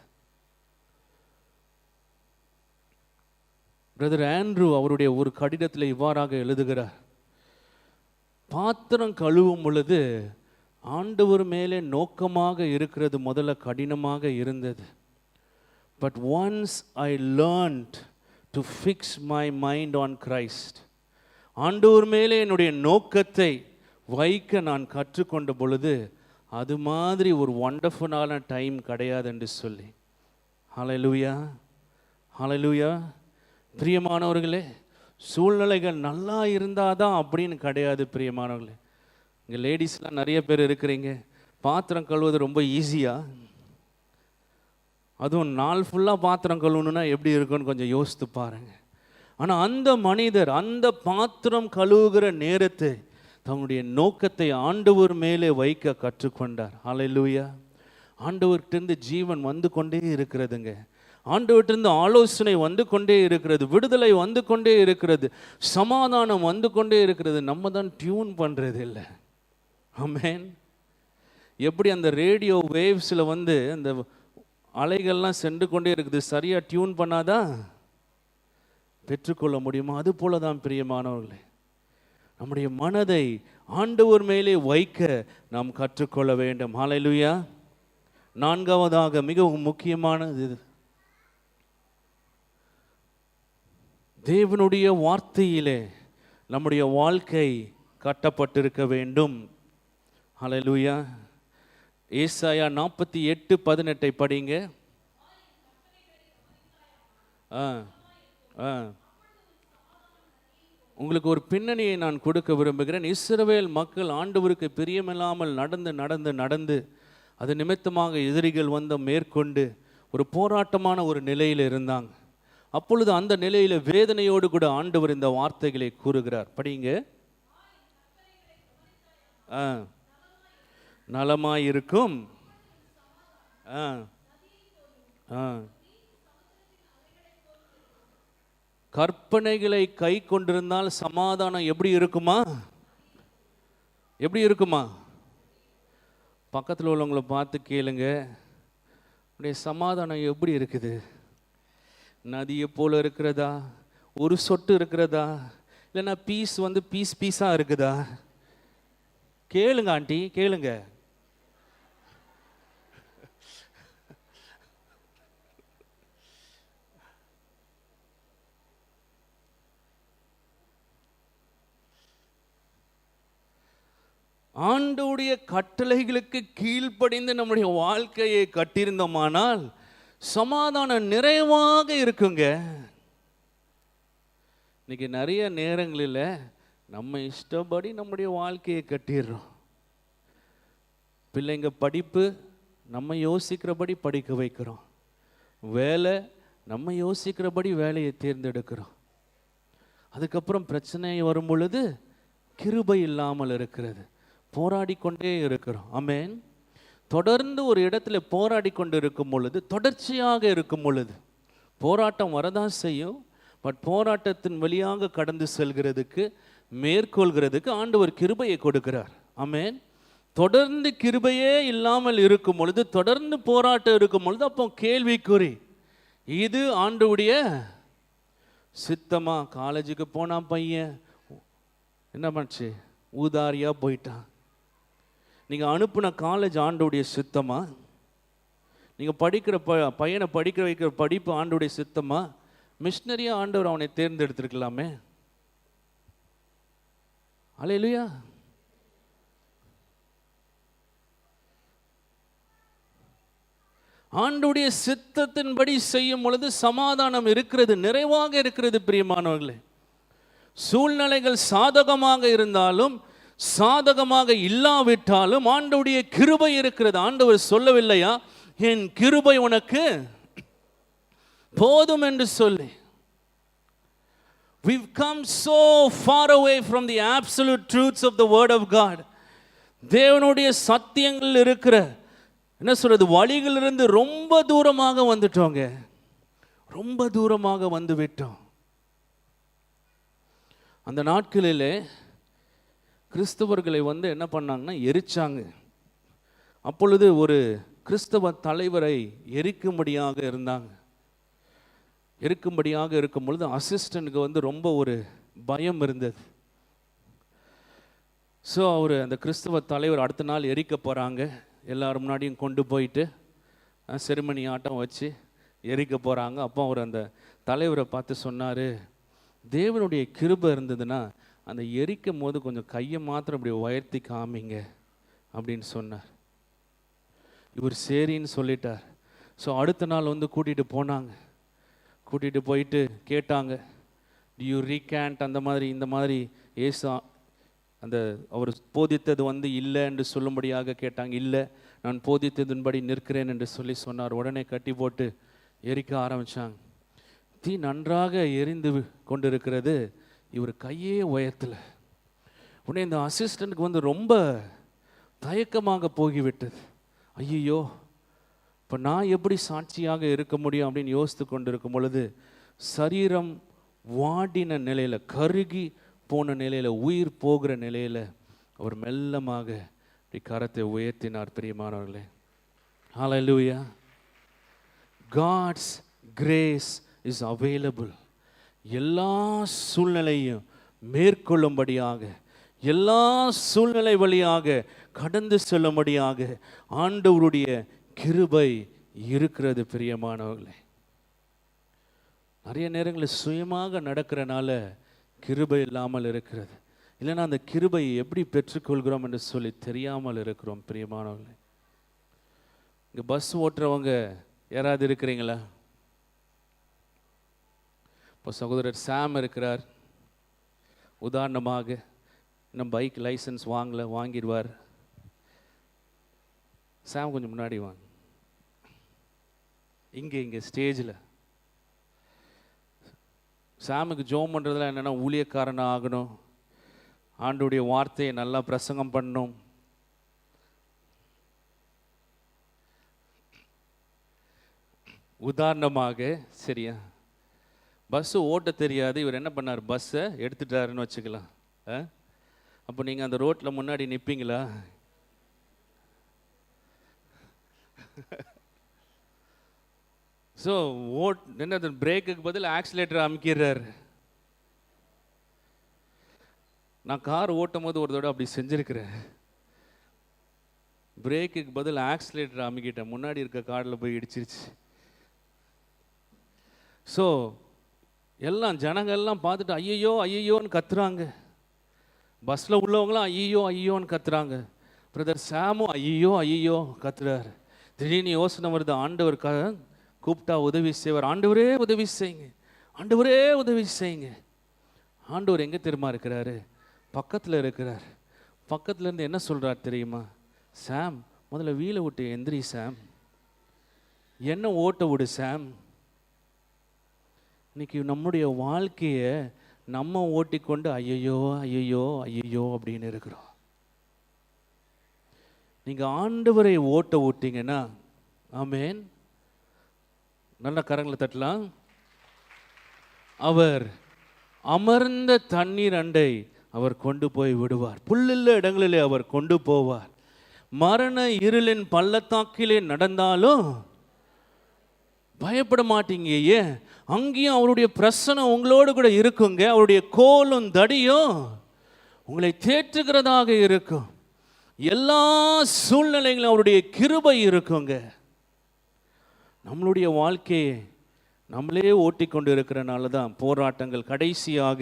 Speaker 1: பிரதர் ஆண்ட்ரூ அவருடைய ஒரு கடிதத்தில் இவ்வாறாக எழுதுகிறார், பாத்திரம் கழுவும் பொழுது ஆண்டவர் மேலே நோக்கமாக இருக்கிறது முதல்ல கடினமாக இருந்தது. But once I learned to fix my mind on Christ, ஆண்டவர் மேலே என்னுடைய நோக்கத்தை வைக்க நான் கற்றுக்கொண்ட பொழுது அது மாதிரி ஒரு வண்டர்ஃபுல்லான டைம் கிடையாது என்று சொல்லி. ஹல்லேலூயா, ஹல்லேலூயா. பிரியமானவர்களே, சூழ்நிலைகள் நல்லா இருந்தால் தான் அப்படின்னு கிடையாது பிரியமானவர்களே. இங்கே லேடிஸ்லாம் நிறைய பேர் இருக்கிறீங்க, பாத்திரம் கழுவுவது ரொம்ப ஈஸியாக, அதுவும் நாள் ஃபுல்லாக பாத்திரம் கழுவணுன்னா எப்படி இருக்குன்னு கொஞ்சம் யோசித்து பாருங்கள். ஆனால் அந்த மனிதர் அந்த பாத்திரம் கழுவுகிற நேரத்தை தன்னுடைய நோக்கத்தை ஆண்டவர் மேலே வைக்க கற்றுக்கொண்டார். ஹல்லேலூயா. ஆண்டவர்கிட்டருந்து ஜீவன் வந்து கொண்டே இருக்கிறதுங்க. ஆண்டவர்கிட்டருந்து ஆலோசனை வந்து கொண்டே இருக்கிறது, விடுதலை வந்து கொண்டே இருக்கிறது, சமாதானம் வந்து கொண்டே இருக்கிறது. நம்ம தான் டியூன் பண்ணுறது இல்லை. ஆமென். எப்படி அந்த ரேடியோ வேவ்ஸில் அந்த அலைகள்லாம் சென்று கொண்டே இருக்குது, சரியாக டியூன் பண்ணாதான் பெற்றுக்கொள்ள முடியுமா? அது போல தான் பிரியமானவர்களே, நம்முடைய மனதை ஆண்டவர் மேலே வைக்க நாம் கற்றுக்கொள்ள வேண்டும். ஹல்லேலூயா. நான்காவதாக மிகவும் முக்கியமானது இது, தேவனுடைய வார்த்தையிலே நம்முடைய வாழ்க்கை கட்டப்பட்டிருக்க வேண்டும். ஹல்லேலூயா. ஏசாயா 48:18 படிங்க. உங்களுக்கு ஒரு பின்னணியை நான் கொடுக்க விரும்புகிறேன். இஸ்ரவேல் மக்கள் ஆண்டவருக்கு பிரியமில்லாமல் நடந்து நடந்து நடந்து அது நிமித்தமாக எதிரிகள் வந்து மேற்கொண்டு ஒரு போராட்டமான ஒரு நிலையில் இருந்தாங்க. அப்பொழுது அந்த நிலையில் வேதனையோடு கூட ஆண்டவர் இந்த வார்த்தைகளை கூறுகிறார். படிங்க. நலமாயிருக்கும். கற்பனைகளை கை கொண்டிருந்தால் சமாதானம் எப்படி இருக்குமா? எப்படி இருக்குமா? பக்கத்தில் உள்ளவங்களை பார்த்து கேளுங்க, உடைய சமாதானம் எப்படி இருக்குது? நதியை போல இருக்கிறதா? ஒரு சொட்டு இருக்கிறதா? இல்லைன்னா பீஸ் வந்து பீஸ் பீஸாக இருக்குதா? கேளுங்க ஆண்டி, கேளுங்க. ஆண்டவருடைய கட்டளைகளுக்கு கீழ்ப்படிந்து நம்முடைய வாழ்க்கையை கட்டியிருந்தோமானால் சமாதானம் நிறைவாக இருக்குங்க. இன்னைக்கு நிறைய நேரங்களில் நம்ம இஷ்டப்படி நம்முடைய வாழ்க்கையை கட்டிடுறோம். பிள்ளைங்க படிப்பு நம்ம யோசிக்கிறபடி படிக்க வைக்கிறோம். வேலை நம்ம யோசிக்கிறபடி வேலையை தேர்ந்தெடுக்கிறோம். அதுக்கப்புறம் பிரச்சனை வரும் பொழுது கிருபை இல்லாமல் இருக்கிறது, போராடி கொண்டே இருக்கிறோம். ஆமென். தொடர்ந்து ஒரு இடத்துல போராடி கொண்டு இருக்கும் பொழுது, தொடர்ச்சியாக இருக்கும் பொழுது போராட்டம் வரதான் செய்யும். பட் போராட்டத்தின் வழியாக கடந்து செல்கிறதுக்கு, மேற்கொள்கிறதுக்கு ஆண்டவர் கிருபையை கொடுக்கிறார். ஆமென். தொடர்ந்து கிருபையே இல்லாமல் இருக்கும் பொழுது, தொடர்ந்து போராட்டம் இருக்கும் பொழுது, அப்போ கேள்விக்குறி, இது ஆண்டவருடைய சித்தமா? காலேஜுக்கு போனான் பையன், என்ன பண்ணுச்சு? ஊதாரியா போயிட்டான். நீங்கள் அனுப்புன காலேஜ் ஆண்டவருடைய சித்தமா? நீங்கள் படிக்கிற பையனை படிக்க வைக்கிற படிப்பு ஆண்டவருடைய சித்தமா? மிஷினரியாக ஆண்டவர் அவனை தேர்ந்தெடுத்திருக்கலாமே. அல்லேலூயா. ஆண்டவருடைய சித்தத்தின்படி செய்யும் பொழுது சமாதானம் இருக்கிறது, நிறைவாக இருக்கிறது. பிரியமானவர்களே, சூழ்நிலைகள் சாதகமாக இருந்தாலும் சாதகமாக இல்லாவிட்டாலும் ஆண்டவருடைய கிருபை இருக்கிறது. ஆண்டவர் சொல்லவில்லையா, என் கிருபை உனக்கு போதும் என்று சொல்லி. We've come so far away from the absolute truths of the word of God. தேவனுடைய சத்தியங்கள் இருக்கிற என்ன சொல்றது, வழிகளிலிருந்து ரொம்ப தூரமாக வந்துட்டோங்க, ரொம்ப தூரமாக வந்து விட்டோம். அந்த நாட்களிலே கிறிஸ்தவர்களை வந்து என்ன பண்ணாங்கன்னா எரிச்சாங்க. அப்பொழுது ஒரு கிறிஸ்தவ தலைவரை எரிக்கும்படியாக இருந்தாங்க. எரிக்கும்படியாக இருக்கும் பொழுது அசிஸ்டன்ட்க்கு வந்து ரொம்ப ஒரு பயம் இருந்தது. ஸோ அவர் அந்த கிறிஸ்தவ தலைவர் அடுத்த நாள் எரிக்க போகிறாங்க. எல்லாரும் முன்னாடியும் கொண்டு போயிட்டு செரிமனி ஆட்டம் வச்சு எரிக்க போகிறாங்க. அப்போ அவர் அந்த தலைவரை பார்த்து சொன்னார், தேவனுடைய கிருபை இருந்ததுன்னா அந்த எரிக்கும் போது கொஞ்சம் கையை மாத்திரம் இப்படி உயர்த்தி காமிங்க அப்படின்னு சொன்னார். இவர் சரின்னு சொல்லிட்டார். ஸோ அடுத்த நாள் வந்து கூட்டிகிட்டு போனாங்க. கூட்டிகிட்டு போயிட்டு கேட்டாங்க, யூ ரீகேண்ட் அந்த மாதிரி இந்த மாதிரி ஏசா அந்த அவர் போதித்தது வந்து இல்லை என்று சொல்லும்படியாக கேட்டாங்க. இல்லை, நான் போதித்ததின்படி நிற்கிறேன் என்று சொல்லி சொன்னார். உடனே கட்டி போட்டு எரிக்க ஆரம்பித்தாங்க. தீ நன்றாக எரிந்து கொண்டிருக்கிறது, இவர் கையே உயர்த்தலை. உடனே இந்த அசிஸ்டண்ட்டுக்கு வந்து ரொம்ப தயக்கமாக போகிவிட்டது. ஐயோ, இப்போ நான் எப்படி சாட்சியாக இருக்க முடியும் அப்படின்னு யோசித்து கொண்டு இருக்கும் பொழுது சரீரம் வாடின நிலையில், கருகி போன நிலையில், உயிர் போகிற நிலையில் அவர் மெல்லமாக கரத்தை உயர்த்தினார். பிரியமானவர்களே, ஹல்லேலூயா. God's grace is available. எல்லா சூழ்நிலையும் மேற்கொள்ளும்படியாக, எல்லா சூழ்நிலை வழியாக கடந்து செல்லும்படியாக ஆண்டவருடைய கிருபை இருக்கிறது. பிரியமானவர்களே, நிறைய நேரங்களில் சுயமாக நடக்கிறனால கிருபை இல்லாமல் இருக்கிறது. இல்லைன்னா அந்த கிருபையை எப்படி பெற்றுக்கொள்கிறோம் என்று சொல்லி தெரியாமல் இருக்கிறோம். பிரியமானவர்களே, இங்கே பஸ் ஓட்டுறவங்க யாராவது இருக்கிறீங்களா? இப்போ சகோதரர் சாம் இருக்கிறார். உதாரணமாக இன்னும் பைக் லைசன்ஸ் வாங்கிடுவார். சாம் கொஞ்சம் முன்னாடி வாங்க. இங்கே ஸ்டேஜில் சாமுக்கு ஜோம் பண்ணுறதுல என்னென்னா ஊழியக்காரனாக ஆகணும், ஆண்டுடைய வார்த்தையை நல்லா பிரசங்கம் பண்ணணும். உதாரணமாக சரியா, பஸ்ஸு ஓட்ட தெரியாது, இவர் என்ன பண்ணார், பஸ்ஸை எடுத்துட்டாருன்னு வச்சுக்கலாம். அப்போ நீங்கள் அந்த ரோட்டில் முன்னாடி நிற்பீங்களா? ஸோ என்னது, பிரேக்குக்கு பதில் ஆக்சிலேட்டர் அமுக்கிறார். நான் கார் ஓட்டும் போது ஒரு தடவை அப்படி செஞ்சுருக்கிறேன். பிரேக்குக்கு பதில் ஆக்சிலேட்டர் அமுக்கிட்டேன், முன்னாடி இருக்க காரில் போய் இடிச்சிருச்சு. ஸோ எல்லாம் ஜனங்கள்லாம் பார்த்துட்டு ஐயோ ஐயோன்னு கத்துறாங்க. பஸ்ஸில் உள்ளவங்களாம் ஐயோ ஐயோன்னு கத்துறாங்க. பிரதர் சாமும் ஐயோ ஐயோ கத்துறாரு. திடீர்னு யோசனை வருது, ஆண்டவர் கூப்பிட்டா உதவி செய்வார். ஆண்டவரே உதவி செய்யுங்க, ஆண்டவரே உதவி செய்யுங்க. ஆண்டவர் எங்கே தெரியுமா இருக்கிறாரு? பக்கத்தில் இருக்கிறார். பக்கத்தில் இருந்து என்ன சொல்கிறார் தெரியுமா? சாம், முதல்ல வீலை விட்டு எந்திரி சாம், என்ன ஓட்ட விடு சாம். இன்னைக்கு நம்முடைய வாழ்க்கையை நம்ம ஓட்டிக்கொண்டு ஐயோ ஐயோ ஐயோ அப்படின்னு இருக்கிறோம். நீங்கள் ஆண்டவரை ஓட்ட ஓட்டிங்கன்னா, ஆமேன், நல்ல கரங்களை தட்டலாம். அவர் அமர்ந்த தண்ணீர் அண்டை அவர் கொண்டு போய் விடுவார், புல்லுள்ள இடங்களிலே அவர் கொண்டு போவார். மரண இருளின் பள்ளத்தாக்கிலே நடந்தாலும் பயப்பட மாட்டீங்க. ஏன்? அங்கேயும் அவருடைய பிரசனம் உங்களோடு கூட இருக்குங்க. அவருடைய கோலும் தடியும் உங்களை தேற்றுகிறதாக இருக்கும். எல்லா சூழ்நிலைகளும் அவருடைய கிருபை இருக்குங்க. நம்மளுடைய வாழ்க்கையை நம்மளே ஓட்டி கொண்டு இருக்கிறனால தான் போராட்டங்கள். கடைசியாக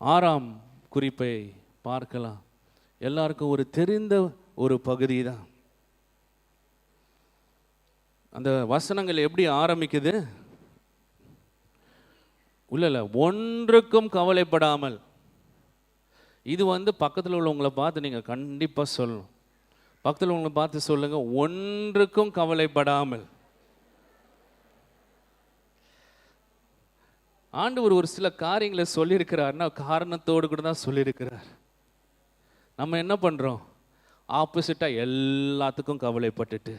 Speaker 1: 6ஆம் குறிப்பை பார்க்கலாம். எல்லாருக்கும் ஒரு தெரிந்த ஒரு பகுதி தான். அந்த வசனங்கள் எப்படி ஆரம்பிக்குது? இல்லை, ஒன்றுக்கும் கவலைப்படாமல். இது பக்கத்தில் உள்ளவங்களை பார்த்து நீங்கள் கண்டிப்பாக சொல்லணும். பக்கத்தில் உள்ளவங்களை பார்த்து சொல்லுங்க, ஒன்றுக்கும் கவலைப்படாமல். ஆண்டவர் ஒரு சில காரியங்களை சொல்லியிருக்கிறார்னா காரணத்தோடு கூட தான் சொல்லியிருக்கிறார். நம்ம என்ன பண்ணுறோம்? ஆப்போசிட்டாக எல்லாத்துக்கும் கவலைப்பட்டுட்டு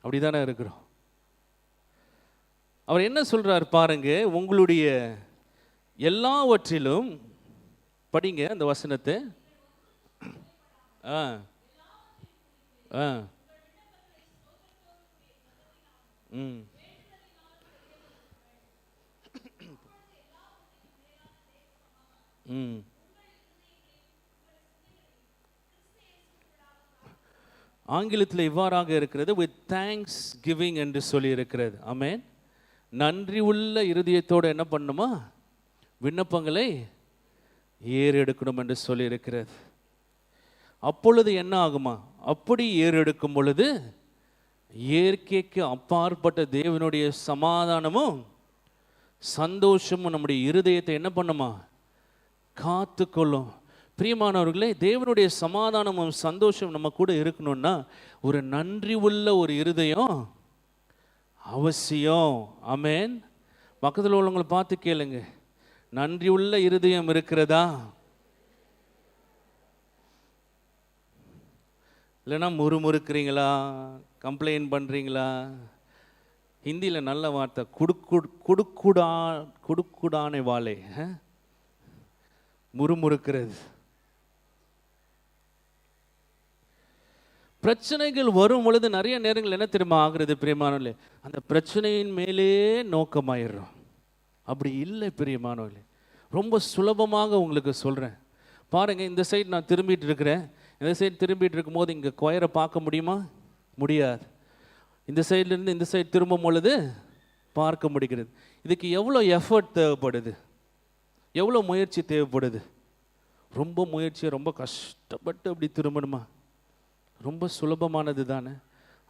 Speaker 1: அப்படி தானே இருக்கிறோம். அவர் என்ன சொல்றார் பாருங்க, உங்களுடைய எல்லாவற்றிலும் படிங்க அந்த வசனத்தை. ஆங்கிலத்தில் இவ்வாறாக இருக்கிறது, with thanksgiving என்று சொல்லி இருக்கிறது. ஆமென். நன்றி உள்ள இருதயத்தோடு என்ன பண்ணுமா? விண்ணப்பங்களை ஏறெடுக்கணும் என்று சொல்லி இருக்கிறது. அப்பொழுது என்ன ஆகுமா? அப்படி ஏறெடுக்கும் பொழுது இயற்கைக்கு அப்பாற்பட்ட தேவனுடைய சமாதானமும் சந்தோஷமும் நம்முடைய இருதயத்தை என்ன பண்ணுமா? காத்துக்கொள்ளும். பிரியமானவர்களே, தேவனுடைய சமாதானமும் சந்தோஷம் நம்ம கூட இருக்கணும்னா ஒரு நன்றி உள்ள ஒரு இருதயம் அவசியம். ஆமென். பக்கத்தில் உள்ளவங்களை பார்த்து கேளுங்க, நன்றி உள்ள இருதயம் இருக்கிறதா? இல்லைன்னா முறுமுறுக்கிறீங்களா? கம்ப்ளைண்ட் பண்ணுறீங்களா? ஹிந்தியில் நல்ல வார்த்தை, குடுக்குடானே வாழை, முறுமுறுக்கிறது. பிரச்சனைகள் வரும் பொழுது நிறைய நேரங்கள் என்ன தெரியுமா ஆகுறது பிரியமானவர்களே? அந்த பிரச்சனையின் மேலே நோக்கமாயிடுறோம். அப்படி இல்லை பிரியமானவர்களே, ரொம்ப சுலபமாக உங்களுக்கு சொல்கிறேன் பாருங்க. இந்த சைடு நான் திரும்பிட்டு இருக்கிறேன், இந்த சைடு திரும்பிட்டு இருக்கும்போது இங்கே கொயரை பார்க்க முடியுமா? முடியாது. இந்த சைட்லேருந்து இந்த சைடு திரும்பும் பொழுது பார்க்க முடிகிறது. இதுக்கு எவ்வளோ எஃபர்ட் தேவைப்படுது, எவ்வளோ முயற்சி தேவைப்படுது? ரொம்ப முயற்சியை ரொம்ப கஷ்டப்பட்டு அப்படி திரும்பணுமா? ரொம்ப சுலபமானது தானே.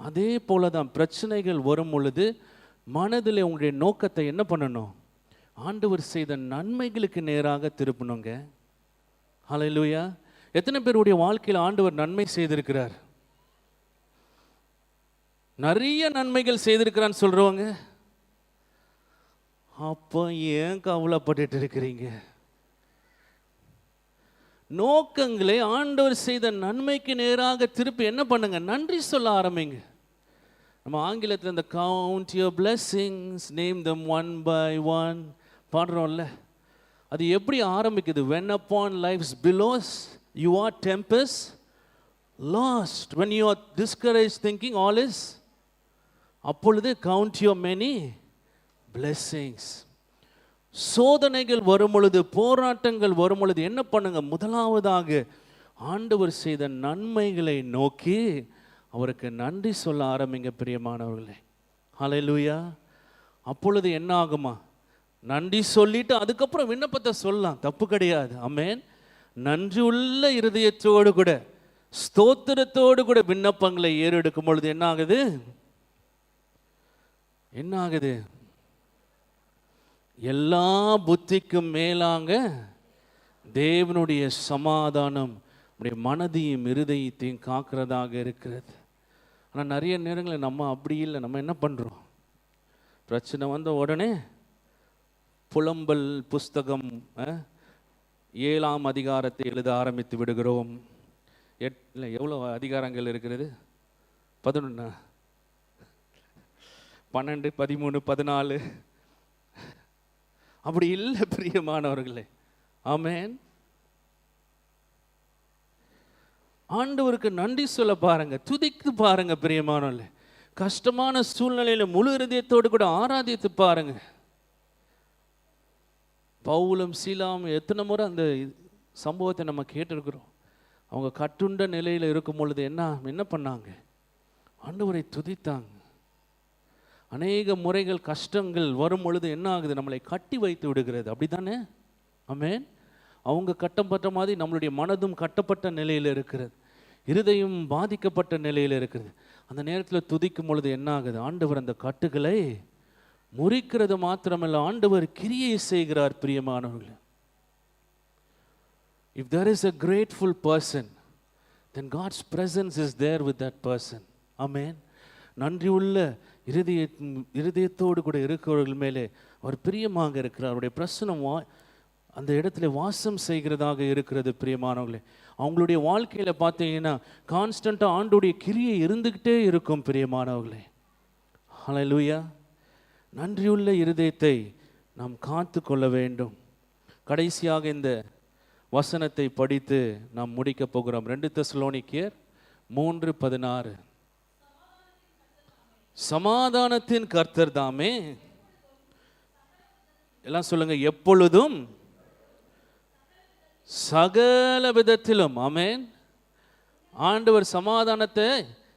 Speaker 1: அதே போல தான் பிரச்சனைகள் வரும் பொழுது மனதில் உங்களுடைய நோக்கத்தை என்ன பண்ணணும்? ஆண்டவர் செய்த நன்மைகளுக்கு நேராக திருப்பணுங்க. ஹல்லேலூயா. எத்தனை பேருடைய வாழ்க்கையில் ஆண்டவர் நன்மை செய்திருக்கிறார்? நிறைய நன்மைகள் செய்திருக்கிறான்னு சொல்றவங்க, அப்போ ஏன் கவலைப்பட்டு இருக்கிறீங்க? நோக்கங்களை ஆண்டவர் செய்த நன்மைக்கு நேராக திருப்பி என்ன பண்ணுங்க? நன்றி சொல்ல ஆரம்பிங்க. நம்ம ஆங்கிலத்தில் இந்த count your blessings, name them one by one பாடுறோம்ல, அது எப்படி ஆரம்பிக்குது? when upon life's billows you are tempest lost, when you are discouraged thinking all is, அப்பொழுது count your many blessings. சோதனைகள் வரும் பொழுது, போராட்டங்கள் வரும் பொழுது என்ன பண்ணுங்க? முதலாவதாக ஆண்டவர் செய்த நன்மைகளை நோக்கி அவருக்கு நன்றி சொல்ல ஆரம்பிங்க பிரியமானவர்களே. ஹல்லேலூயா. அப்பொழுது என்ன ஆகுமா? நன்றி சொல்லிட்டு அதுக்கப்புறம் விண்ணப்பத்தை சொல்லலாம், தப்பு கிடையாது. ஆமென். நன்றி உள்ள இருதயத்தோடு கூட, ஸ்தோத்திரத்தோடு கூட விண்ணப்பங்களை ஏறெடுக்கும் பொழுது என்ன ஆகுது? என்ன ஆகுது? எல்லா புத்திக்கும் மேலாங்க தேவனுடைய சமாதானம் நம்முடைய மனதையும் இருதயத்தையும் காக்கிறதாக இருக்கிறது. ஆனால் நிறைய நேரங்களில் நம்ம அப்படி இல்லை. நம்ம என்ன பண்ணுறோம்? பிரச்சனை வந்த உடனே புலம்பல் புஸ்தகம் 7ஆம் அதிகாரத்தை எழுத ஆரம்பித்து விடுகிறோம். இல்லை, எவ்வளோ அதிகாரங்கள் இருக்கிறது? 11, 12, 13, 14. அப்படி இல்லை பிரியமானவர்களே. ஆமென். ஆண்டவருக்கு நன்றி சொல்ல பாருங்க, துதித்து பாருங்க பிரியமானவர்களே. கஷ்டமான சூழ்நிலையில முழு இருதயத்தோடு கூட ஆராதித்து பாருங்க. பவுலும் சீலாவும் எத்தனை முறை அந்த சம்பவத்தை நம்ம கேட்டிருக்கிறோம். அவங்க கட்டுண்ட நிலையில் இருக்கும் பொழுது என்ன பண்ணாங்க? ஆண்டவரை துதித்தாங்க. அநேக முறைகள் கஷ்டங்கள் வரும் பொழுது என்ன ஆகுது? நம்மளை கட்டி வைத்து விடுகிறது. அப்படித்தானே? ஆமென். அவங்க கட்டப்பட்ட மாதிரி நம்மளுடைய மனதும் கட்டப்பட்ட நிலையில் இருக்கிறது, இருதயம் பாதிக்கப்பட்ட நிலையில் இருக்கிறது. அந்த நேரத்தில் துதிக்கும் பொழுது என்ன ஆகுது? ஆண்டவர் அந்த கட்டுகளை முறிக்கிறது மாத்திரமல்ல, ஆண்டவர் கிரியை செய்கிறார் பிரியமானவர்களே. If there is a grateful person, then God's presence is there with that person. Amen. நன்றி உள்ள இருதயத்தோடு கூட இருக்கிறவர்கள் மேலே அவர் பிரியமாக இருக்கிறார். அவருடைய பிரசனம் அந்த இடத்துல வாசம் செய்கிறதாக இருக்கிறது பிரியமானவர்களே. அவங்களுடைய வாழ்க்கையில் பார்த்தீங்கன்னா கான்ஸ்டண்ட்டாக ஆண்டுடைய கிரியை இருந்துக்கிட்டே இருக்கும் பிரியமானவர்களே. ஹல்லேலூயா. நன்றியுள்ள இருதயத்தை நாம் காத்து கொள்ள வேண்டும். கடைசியாக இந்த வசனத்தை படித்து நாம் முடிக்க போகிறோம். 2 தெசலோனிக்கேயர் 3:16. சமாதானத்தின் கர்த்தர் தாமே, எல்லாம் சொல்லுங்க, எப்பொழுதும் சகல விதத்திலும். ஆமென். ஆண்டவர் சமாதானத்தை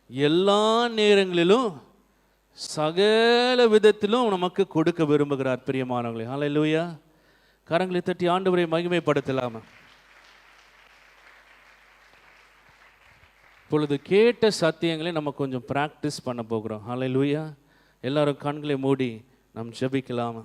Speaker 1: எல்லா நேரங்களிலும் சகல விதத்திலும் நமக்கு கொடுக்க விரும்புகிறார் பிரியமானவர்களே. ஹல்லேலூயா. கரங்களை தட்டி ஆண்டவரை மகிமைப்படுத்தலாமா? இப்பொழுது கேட்ட சத்தியங்களை நம்ம கொஞ்சம் பிராக்டிஸ் பண்ண போகிறோம். ஹல்லேலூயா. எல்லாரும் கண்களை மூடி நாம் ஜெபிக்கலாமா?